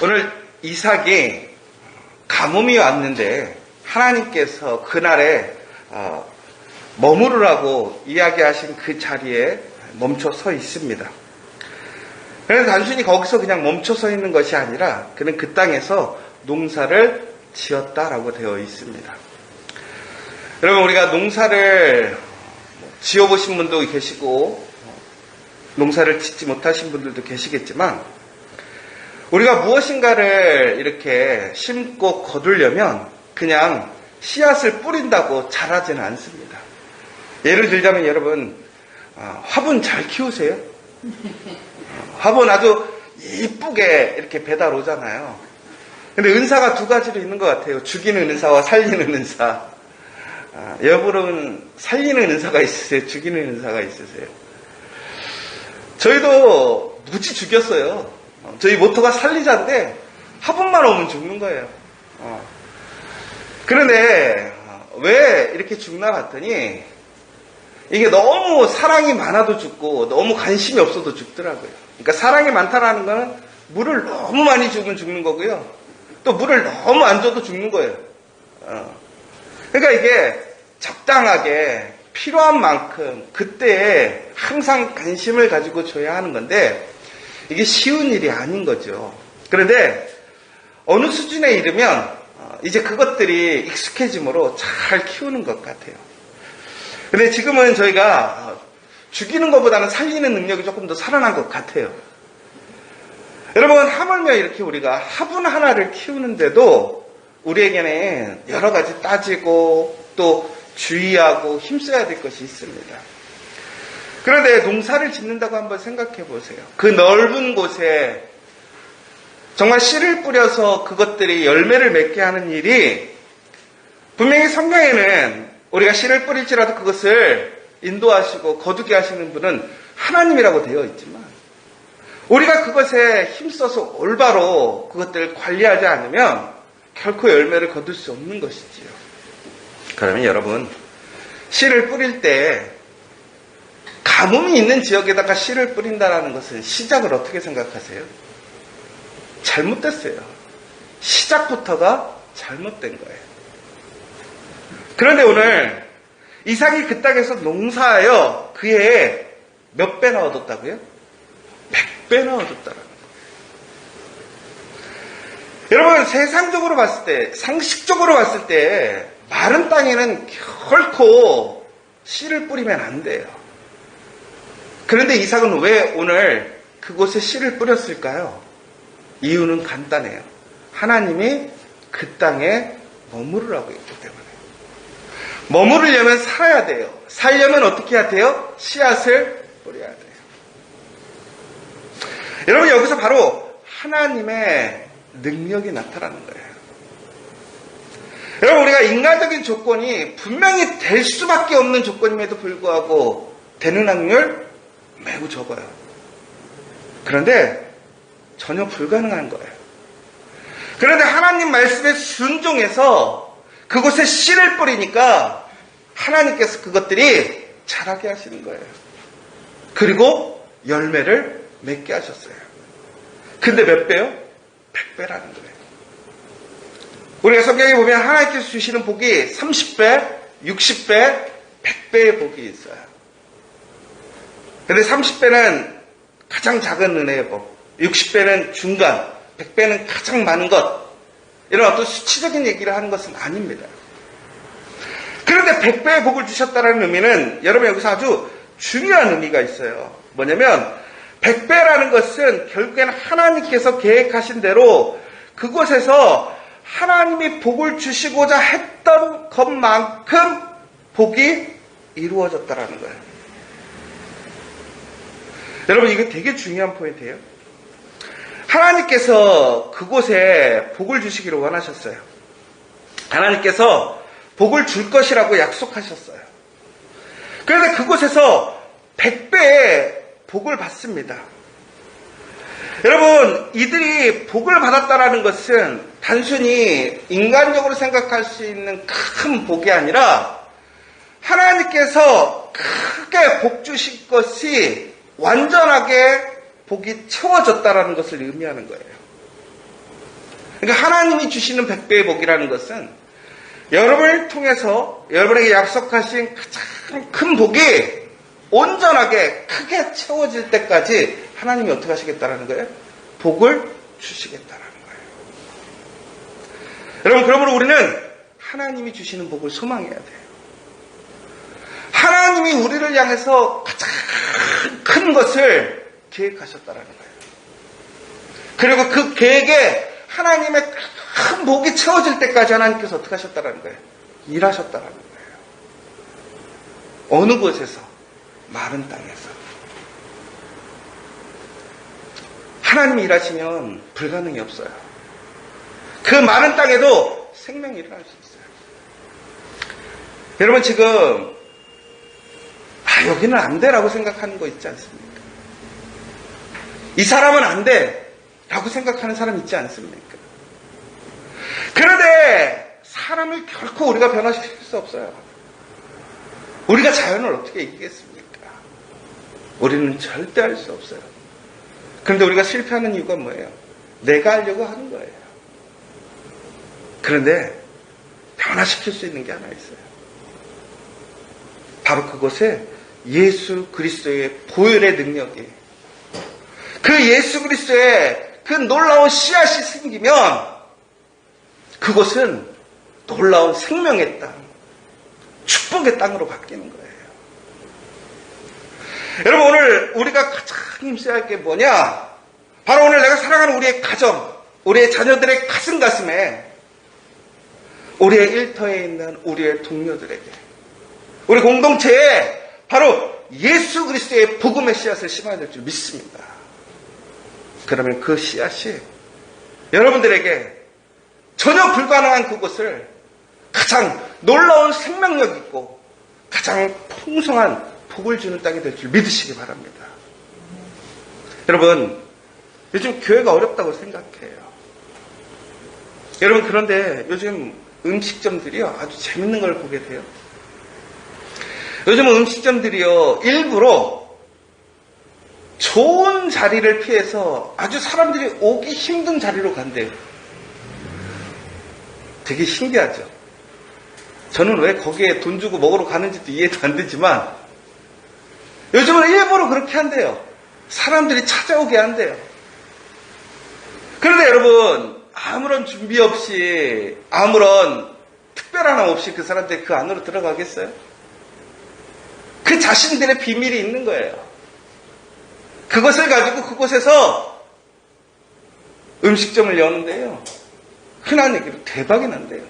오늘 이삭이 가뭄이 왔는데 하나님께서 그날에 머무르라고 이야기하신 그 자리에 멈춰 서 있습니다. 그래서 단순히 거기서 그냥 멈춰 서 있는 것이 아니라 그는 그 땅에서 농사를 지었다라고 되어 있습니다. 여러분, 우리가 농사를 지어보신 분도 계시고 농사를 짓지 못하신 분들도 계시겠지만, 우리가 무엇인가를 이렇게 심고 거두려면 그냥 씨앗을 뿌린다고 자라지는 않습니다. 예를 들자면 여러분, 화분 잘 키우세요? 화분 아주 이쁘게 이렇게 배달 오잖아요. 근데 은사가 두 가지로 있는 것 같아요. 죽이는 은사와 살리는 은사. 여러분은 살리는 은사가 있으세요? 죽이는 은사가 있으세요? 저희도 무지 죽였어요. 저희 모토가 살리자인데 화분만 오면 죽는 거예요. 그런데 왜 이렇게 죽나 봤더니 이게 너무 사랑이 많아도 죽고 너무 관심이 없어도 죽더라고요. 그러니까 사랑이 많다라는 거는 물을 너무 많이 주면 죽는 거고요. 또 물을 너무 안 줘도 죽는 거예요. 그러니까 이게 적당하게 필요한 만큼 그때에 항상 관심을 가지고 줘야 하는 건데 이게 쉬운 일이 아닌 거죠. 그런데 어느 수준에 이르면 이제 그것들이 익숙해짐으로 잘 키우는 것 같아요. 근데 지금은 저희가 죽이는 것보다는 살리는 능력이 조금 더 살아난 것 같아요. 여러분, 하물며 이렇게 우리가 화분 하나를 키우는데도 우리에게는 여러 가지 따지고 또 주의하고 힘써야 될 것이 있습니다. 그런데 농사를 짓는다고 한번 생각해 보세요. 그 넓은 곳에 정말 씨를 뿌려서 그것들이 열매를 맺게 하는 일이, 분명히 성경에는 우리가 씨를 뿌릴지라도 그것을 인도하시고 거두게 하시는 분은 하나님이라고 되어 있지만, 우리가 그것에 힘써서 올바로 그것들을 관리하지 않으면 결코 열매를 거둘 수 없는 것이지요. 그러면 여러분, 씨를 뿌릴 때 가뭄이 있는 지역에다가 씨를 뿌린다는 것은 시작을 어떻게 생각하세요? 잘못됐어요. 시작부터가 잘못된 거예요. 그런데 오늘 이삭이 그 땅에서 농사하여 그 해에 몇 배나 얻었다고요? 100배나 얻었다라는 거예요. 여러분, 세상적으로 봤을 때, 상식적으로 봤을 때 마른 땅에는 결코 씨를 뿌리면 안 돼요. 그런데 이삭은 왜 오늘 그곳에 씨를 뿌렸을까요? 이유는 간단해요. 하나님이 그 땅에 머무르라고 했기 때문에. 머무르려면 살아야 돼요. 살려면 어떻게 해야 돼요? 씨앗을 뿌려야 돼요. 여러분, 여기서 바로 하나님의 능력이 나타나는 거예요. 여러분, 우리가 인간적인 조건이 분명히 될 수밖에 없는 조건임에도 불구하고 되는 확률 매우 적어요. 그런데 전혀 불가능한 거예요. 그런데 하나님 말씀에 순종해서 그곳에 씨를 뿌리니까 하나님께서 그것들이 자라게 하시는 거예요. 그리고 열매를 맺게 하셨어요. 근데 몇 배요? 100배라는 거예요. 우리가 성경에 보면 하나님께서 주시는 복이 30배, 60배, 100배의 복이 있어요. 근데 30배는 가장 작은 은혜의 복, 60배는 중간, 100배는 가장 많은 것, 이런 어떤 수치적인 얘기를 하는 것은 아닙니다. 그런데 100배의 복을 주셨다는 의미는 여러분 여기서 아주 중요한 의미가 있어요. 뭐냐면 100배라는 것은 결국에는 하나님께서 계획하신 대로 그곳에서 하나님이 복을 주시고자 했던 것만큼 복이 이루어졌다라는 거예요. 여러분, 이게 되게 중요한 포인트예요. 하나님께서 그곳에 복을 주시기를 원하셨어요. 하나님께서 복을 줄 것이라고 약속하셨어요. 그런데 그곳에서 100배의 복을 받습니다. 여러분, 이들이 복을 받았다라는 것은 단순히 인간적으로 생각할 수 있는 큰 복이 아니라 하나님께서 크게 복 주신 것이 완전하게 복이 채워졌다라는 것을 의미하는 거예요. 그러니까 하나님이 주시는 100배의 복이라는 것은 여러분을 통해서 여러분에게 약속하신 가장 큰 복이 온전하게 크게 채워질 때까지 하나님이 어떻게 하시겠다라는 거예요? 복을 주시겠다라는 거예요. 여러분, 그러므로 우리는 하나님이 주시는 복을 소망해야 돼요. 하나님이 우리를 향해서 가장 큰 것을 계획하셨다라는 거예요. 그리고 그 계획에 하나님의 큰 복이 채워질 때까지 하나님께서 어떻게 하셨다라는 거예요? 일하셨다라는 거예요. 어느 곳에서? 마른 땅에서. 하나님이 일하시면 불가능이 없어요. 그 마른 땅에도 생명이 일어날 수 있어요. 여러분 지금 여기는 안 돼라고 생각하는 거 있지 않습니까? 이 사람은 안 돼라고 생각하는 사람 있지 않습니까? 그런데 사람을 결코 우리가 변화시킬 수 없어요. 우리가 자연을 어떻게 이기겠습니까? 우리는 절대 할 수 없어요. 그런데 우리가 실패하는 이유가 뭐예요? 내가 하려고 하는 거예요. 그런데 변화시킬 수 있는 게 하나 있어요. 바로 그곳에 예수 그리스도의 보혈의 능력이, 그 예수 그리스도의 그 놀라운 씨앗이 생기면 그곳은 놀라운 생명의 땅, 축복의 땅으로 바뀌는 거예요. 여러분, 오늘 우리가 가장 힘써야 할 게 뭐냐? 바로 오늘 내가 사랑하는 우리의 가정, 우리의 자녀들의 가슴에, 우리의 일터에 있는 우리의 동료들에게, 우리 공동체에 바로 예수 그리스도의 복음의 씨앗을 심어야 될 줄 믿습니다. 그러면 그 씨앗이 여러분들에게 전혀 불가능한 그곳을 가장 놀라운 생명력 있고 가장 풍성한 복을 주는 땅이 될 줄 믿으시기 바랍니다. 여러분, 요즘 교회가 어렵다고 생각해요. 여러분, 그런데 요즘 음식점들이요, 아주 재밌는 걸 보게 돼요. 요즘 음식점들이요, 일부러 좋은 자리를 피해서 아주 사람들이 오기 힘든 자리로 간대요. 되게 신기하죠. 저는 왜 거기에 돈 주고 먹으러 가는지도 이해도 안 되지만 요즘은 일부러 그렇게 한대요. 사람들이 찾아오게 한대요. 그런데 여러분, 아무런 준비 없이, 아무런 특별함 없이 그 사람들이 그 안으로 들어가겠어요? 그 자신들의 비밀이 있는 거예요. 그것을 가지고 그곳에서 음식점을 여는데요, 흔한 얘기로 대박이 난대요.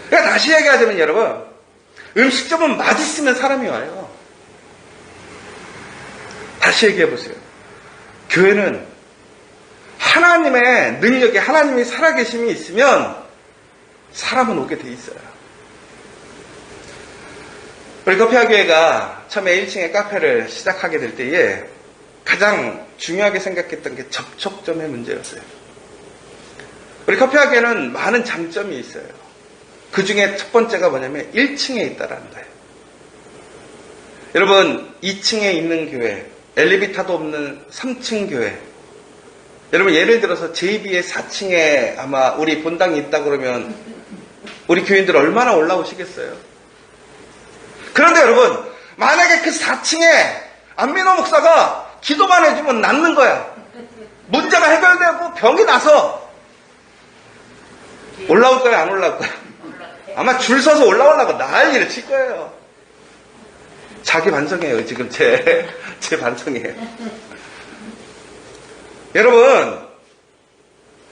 그러니까 다시 얘기하자면 여러분, 음식점은 맛있으면 사람이 와요. 다시 얘기해보세요. 교회는 하나님의 능력이, 하나님이 살아계심이 있으면 사람은 오게 돼 있어요. 우리 커피아교회가 처음에 1층에 카페를 시작하게 될 때에 가장 중요하게 생각했던 게 접촉점의 문제였어요. 우리 커피아교회는 많은 장점이 있어요. 그 중에 첫 번째가 뭐냐면 1층에 있다라는 거예요. 여러분, 2층에 있는 교회, 엘리베이터도 없는 3층 교회, 여러분 예를 들어서 JB의 4층에 아마 우리 본당이 있다 그러면 우리 교인들 얼마나 올라오시겠어요? 그런데 여러분, 만약에 그 4층에 안민호 목사가 기도만 해주면 낫는 거야. 문제가 해결되고 병이 나서 올라올 거야, 안 올라올 거야? 아마 줄 서서 올라오려고 난리를 칠 거예요. 자기 반성이에요. 지금 제 반성이에요. 여러분,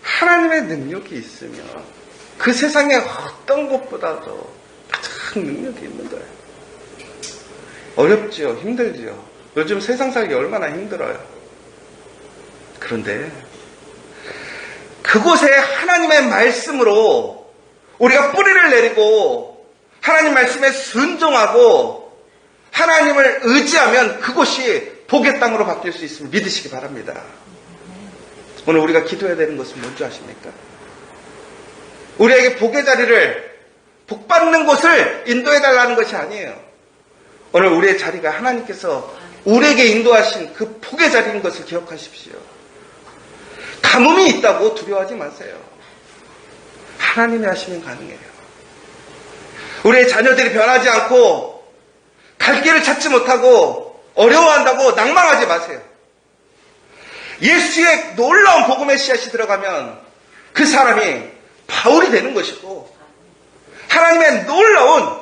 하나님의 능력이 있으면 그 세상에 어떤 것보다도 가장 능력이 있는 거예요. 어렵지요, 힘들지요. 요즘 세상 살기 얼마나 힘들어요. 그런데 그곳에 하나님의 말씀으로 우리가 뿌리를 내리고 하나님 말씀에 순종하고 하나님을 의지하면 그곳이 복의 땅으로 바뀔 수 있음을 믿으시기 바랍니다. 오늘 우리가 기도해야 되는 것은 뭔지 아십니까? 우리에게 복의 자리를, 복받는 곳을 인도해달라는 것이 아니에요. 오늘 우리의 자리가 하나님께서 우리에게 인도하신 그 복의 자리인 것을 기억하십시오. 가뭄이 있다고 두려워하지 마세요. 하나님이 하시면 가능해요. 우리의 자녀들이 변하지 않고 갈 길을 찾지 못하고 어려워한다고 낭망하지 마세요. 예수의 놀라운 복음의 씨앗이 들어가면 그 사람이 바울이 되는 것이고 하나님의 놀라운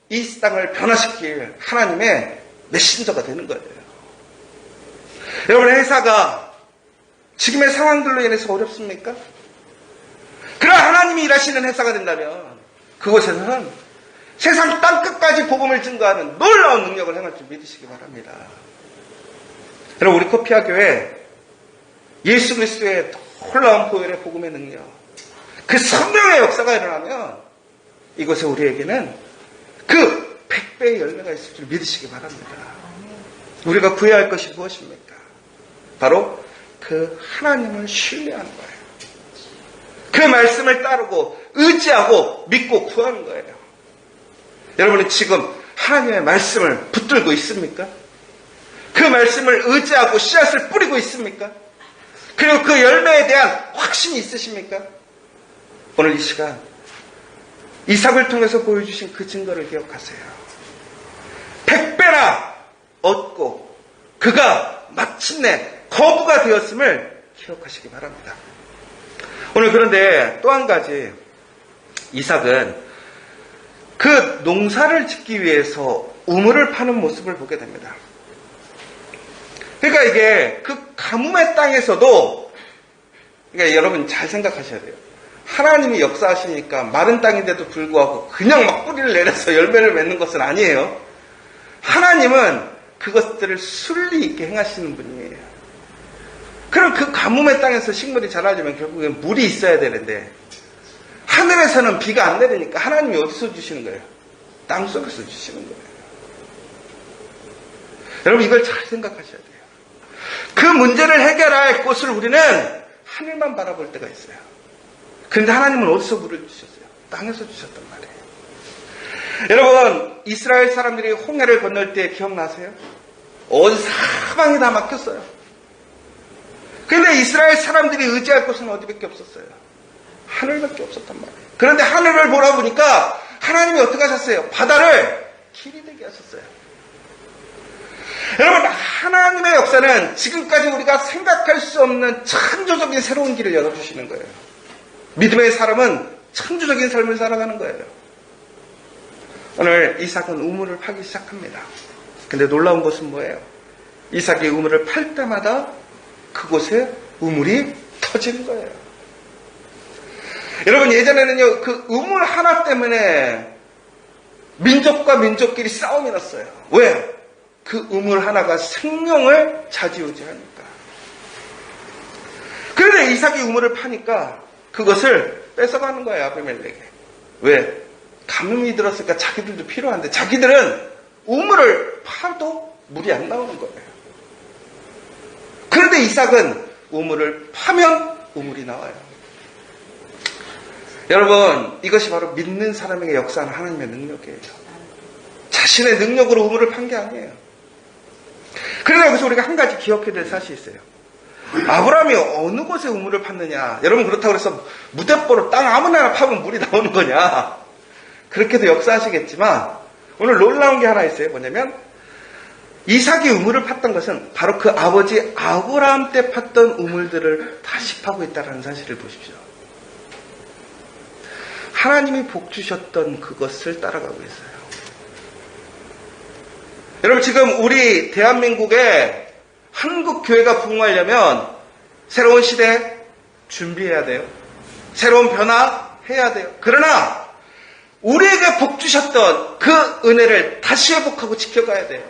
이 땅을 변화시킬 하나님의 메신저가 되는 거예요. 여러분, 회사가 지금의 상황들로 인해서 어렵습니까? 그러나 하나님이 일하시는 회사가 된다면 그곳에서는 세상 땅끝까지 복음을 증거하는 놀라운 능력을 행할 줄 믿으시기 바랍니다. 여러분, 우리 코피아 교회 예수 그리스도의 놀라운 보혈의 복음의 능력, 그 성령의 역사가 일어나면 이곳에 우리에게는 그 100배의 열매가 있을 줄 믿으시기 바랍니다. 우리가 구해야 할 것이 무엇입니까? 바로 그 하나님을 신뢰하는 거예요. 그 말씀을 따르고 의지하고 믿고 구하는 거예요. 여러분은 지금 하나님의 말씀을 붙들고 있습니까? 그 말씀을 의지하고 씨앗을 뿌리고 있습니까? 그리고 그 열매에 대한 확신이 있으십니까? 오늘 이 시간 이삭을 통해서 보여주신 그 증거를 기억하세요. 100배나 얻고 그가 마침내 거부가 되었음을 기억하시기 바랍니다. 오늘 그런데 또 한 가지, 이삭은 그 농사를 짓기 위해서 우물을 파는 모습을 보게 됩니다. 그러니까 이게 그 가뭄의 땅에서도, 그러니까 여러분 잘 생각하셔야 돼요. 하나님이 역사하시니까 마른 땅인데도 불구하고 그냥 막 뿌리를 내려서 열매를 맺는 것은 아니에요. 하나님은 그것들을 순리 있게 행하시는 분이에요. 그럼 그 가뭄의 땅에서 식물이 자라려면 결국엔 물이 있어야 되는데 하늘에서는 비가 안 내리니까 하나님이 어디서 주시는 거예요? 땅속에서 주시는 거예요. 여러분, 이걸 잘 생각하셔야 돼요. 그 문제를 해결할 곳을 우리는 하늘만 바라볼 때가 있어요. 그런데 하나님은 어디서 물을 주셨어요? 땅에서 주셨단 말이에요. 여러분, 이스라엘 사람들이 홍해를 건널 때 기억나세요? 온 사방이 다 막혔어요. 그런데 이스라엘 사람들이 의지할 곳은 어디밖에 없었어요? 하늘밖에 없었단 말이에요. 그런데 하늘을 보라 보니까 하나님이 어떻게 하셨어요? 바다를 길이 되게 하셨어요. 여러분, 하나님의 역사는 지금까지 우리가 생각할 수 없는 창조적인 새로운 길을 열어주시는 거예요. 믿음의 사람은 창조적인 삶을 살아가는 거예요. 오늘 이삭은 우물을 파기 시작합니다. 근데 놀라운 것은 뭐예요? 이삭이 우물을 팔 때마다 그곳에 우물이 터지는 거예요. 여러분, 예전에는요, 그 우물 하나 때문에 민족과 민족끼리 싸움이 났어요. 왜? 그 우물 하나가 생명을 좌지우지하니까. 그런데 이삭이 우물을 파니까 그것을 뺏어가는 거예요, 아비멜렉에. 왜? 가뭄이 들었으니까 자기들도 필요한데 자기들은 우물을 파도 물이 안 나오는 거예요. 그런데 이삭은 우물을 파면 우물이 나와요. 여러분, 이것이 바로 믿는 사람에게 역사하는 하나님의 능력이에요. 자신의 능력으로 우물을 판 게 아니에요. 그러나 여기서 우리가 한 가지 기억해야 될 사실이 있어요. 아브라함이 어느 곳에 우물을 팠느냐? 여러분, 그렇다고 해서 무대뽀로 땅 아무나 파면 물이 나오는 거냐? 그렇게도 역사하시겠지만 오늘 놀라운 게 하나 있어요. 뭐냐면 이삭이 우물을 팠던 것은 바로 그 아버지 아브라함 때 팠던 우물들을 다시 파고 있다는 사실을 보십시오. 하나님이 복 주셨던 그것을 따라가고 있어요. 여러분, 지금 우리 대한민국에 한국 교회가 부흥하려면 새로운 시대 준비해야 돼요. 새로운 변화 해야 돼요. 그러나 우리에게 복 주셨던 그 은혜를 다시 회복하고 지켜가야 돼요.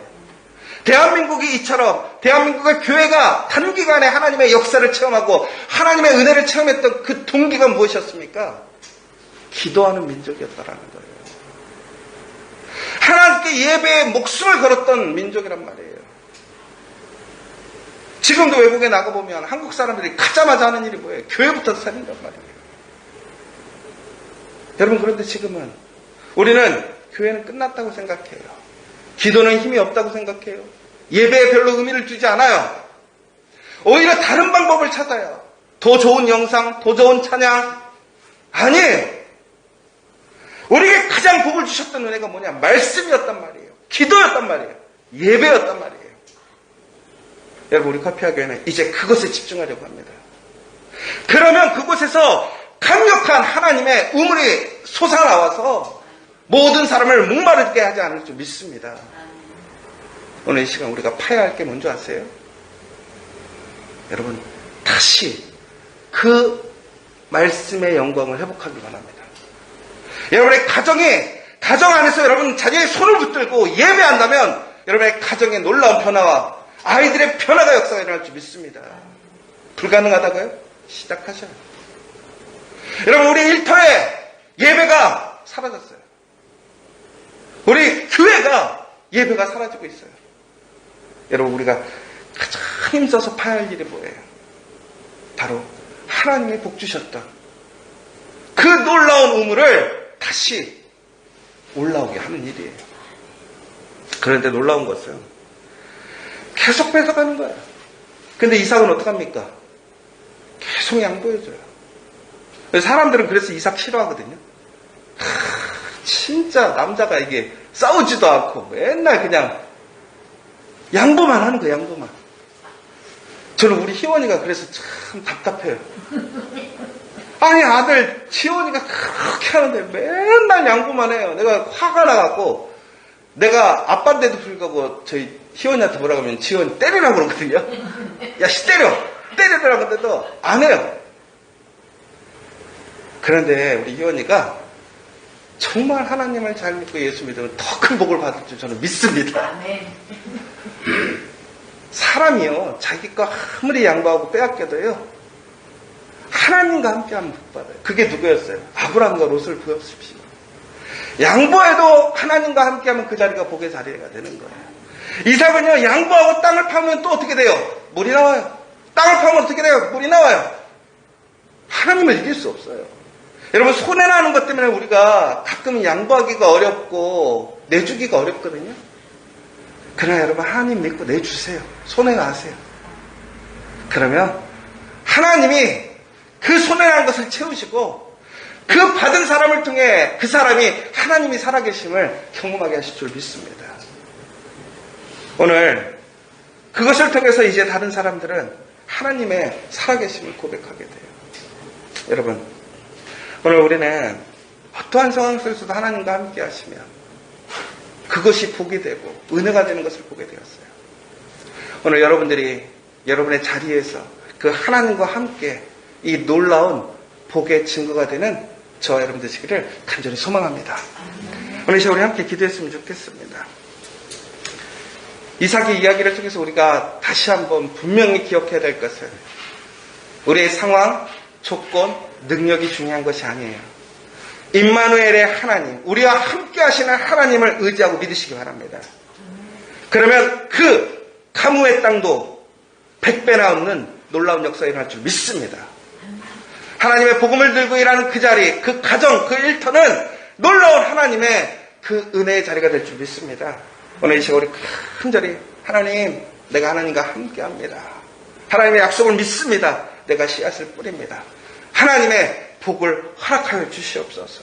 대한민국이 이처럼 대한민국의 교회가 단기간에 하나님의 역사를 체험하고 하나님의 은혜를 체험했던 그 동기가 무엇이었습니까? 기도하는 민족이었다라는 거예요. 하나님께 예배에 목숨을 걸었던 민족이란 말이에요. 지금도 외국에 나가보면 한국 사람들이 가자마자 하는 일이 뭐예요? 교회부터 살린단 말이에요. 여러분, 그런데 지금은 우리는 교회는 끝났다고 생각해요. 기도는 힘이 없다고 생각해요. 예배에 별로 의미를 두지 않아요. 오히려 다른 방법을 찾아요. 더 좋은 영상, 더 좋은 찬양. 아니에요. 우리에게 가장 복을 주셨던 은혜가 뭐냐? 말씀이었단 말이에요. 기도였단 말이에요. 예배였단 말이에요. 여러분, 우리 커피학교에는 이제 그것에 집중하려고 합니다. 그러면 그곳에서 강력한 하나님의 우물이 솟아나와서 모든 사람을 목마르게 하지 않을 줄 믿습니다. 오늘 이 시간 우리가 파야 할 게 뭔지 아세요? 여러분, 다시 그 말씀의 영광을 회복하기 바랍니다. 여러분의 가정 안에서 여러분 자녀의 손을 붙들고 예배한다면 여러분의 가정의 놀라운 변화와 아이들의 변화가 역사가 일어날 줄 믿습니다. 불가능하다고요? 시작하셔요. 여러분, 우리 일터에 예배가 사라졌어요. 우리 교회가 예배가 사라지고 있어요. 여러분, 우리가 가장 힘써서 파야 할 일이 뭐예요? 바로 하나님이 복 주셨던 그 놀라운 우물을 다시 올라오게 하는 일이에요. 그런데 놀라운 것은 계속 뺏어가는 거예요. 근데 이삭은 어떡합니까? 계속 양보해줘요. 사람들은 그래서 이삭 싫어하거든요. 진짜 남자가 이게 싸우지도 않고 맨날 그냥 양보만 하는 거예요. 양보만. 저는 우리 희원이가 그래서 참 답답해요. 아니, 아들 지원이가 그렇게 하는데 맨날 양보만 해요. 내가 화가 나갖고 내가 아빠인데도 불구하고 저희 희원이한테 뭐라고 하면 지원이 때리라고 그러거든요. 야, 씨 때리라고 하는데도 안 해요. 그런데 우리 희원이가 정말 하나님을 잘 믿고 예수 믿으면 더 큰 복을 받을 줄 저는 믿습니다. 사람이요, 자기 거 아무리 양보하고 빼앗겨도요, 하나님과 함께하면 복 받아요. 그게 누구였어요? 아브라함과 롯을 보십시오. 양보해도 하나님과 함께하면 그 자리가 복의 자리가 되는 거예요. 이삭은요, 양보하고 땅을 파면 또 어떻게 돼요? 물이 나와요. 땅을 파면 어떻게 돼요? 물이 나와요. 하나님을 이길 수 없어요. 여러분, 손해나는 것 때문에 우리가 가끔 양보하기가 어렵고 내주기가 어렵거든요. 그러나 여러분, 하나님 믿고 내주세요. 손해나세요. 그러면 하나님이 그 손해나는 것을 채우시고 그 받은 사람을 통해 그 사람이 하나님이 살아계심을 경험하게 하실 줄 믿습니다. 오늘 그것을 통해서 이제 다른 사람들은 하나님의 살아계심을 고백하게 돼요. 여러분, 오늘 우리는 어떠한 상황 속에서도 하나님과 함께 하시면 그것이 복이 되고 은혜가 되는 것을 보게 되었어요. 오늘 여러분들이 여러분의 자리에서 그 하나님과 함께 이 놀라운 복의 증거가 되는 저와 여러분 되시기를 간절히 소망합니다. 오늘 이 시간 우리 함께 기도했으면 좋겠습니다. 이삭의 이야기를 통해서 우리가 다시 한번 분명히 기억해야 될 것은 우리의 상황, 조건, 능력이 중요한 것이 아니에요. 임마누엘의 하나님, 우리와 함께 하시는 하나님을 의지하고 믿으시기 바랍니다. 그러면 그 가무의 땅도 100배나 없는 놀라운 역사가 일어날 줄 믿습니다. 하나님의 복음을 들고 일하는 그 자리, 그 가정, 그 일터는 놀라운 하나님의 그 은혜의 자리가 될 줄 믿습니다. 오늘 이 시간 우리 간절히 하나님, 내가 하나님과 함께합니다. 하나님의 약속을 믿습니다. 내가 씨앗을 뿌립니다. 하나님의 복을 허락하여 주시옵소서.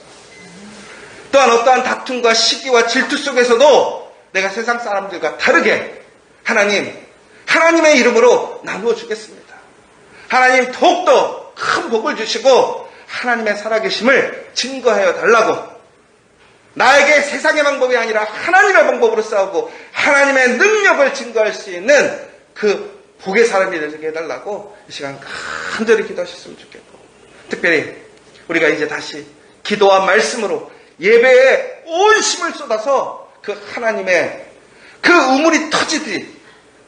또한 어떠한 다툼과 시기와 질투 속에서도 내가 세상 사람들과 다르게 하나님의 이름으로 나누어 주겠습니다. 하나님 더욱더 큰 복을 주시고 하나님의 살아계심을 증거하여 달라고, 나에게 세상의 방법이 아니라 하나님의 방법으로 싸우고 하나님의 능력을 증거할 수 있는 그 복의 사람이 되게 해달라고 이 시간 간절히 기도하셨으면 좋겠고, 특별히 우리가 이제 다시 기도와 말씀으로 예배에 온 힘을 쏟아서 그 하나님의 그 우물이 터지듯이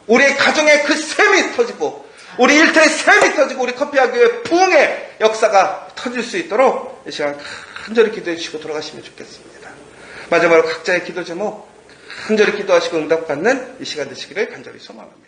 우리의 가정에 그 샘이 터지고 우리 일터에 샘이 터지고 우리 커피학교의 부흥의 역사가 터질 수 있도록 이 시간 간절히 기도해 주시고 돌아가시면 좋겠습니다. 마지막으로 각자의 기도 제목 간절히 기도하시고 응답받는 이 시간 되시기를 간절히 소망합니다.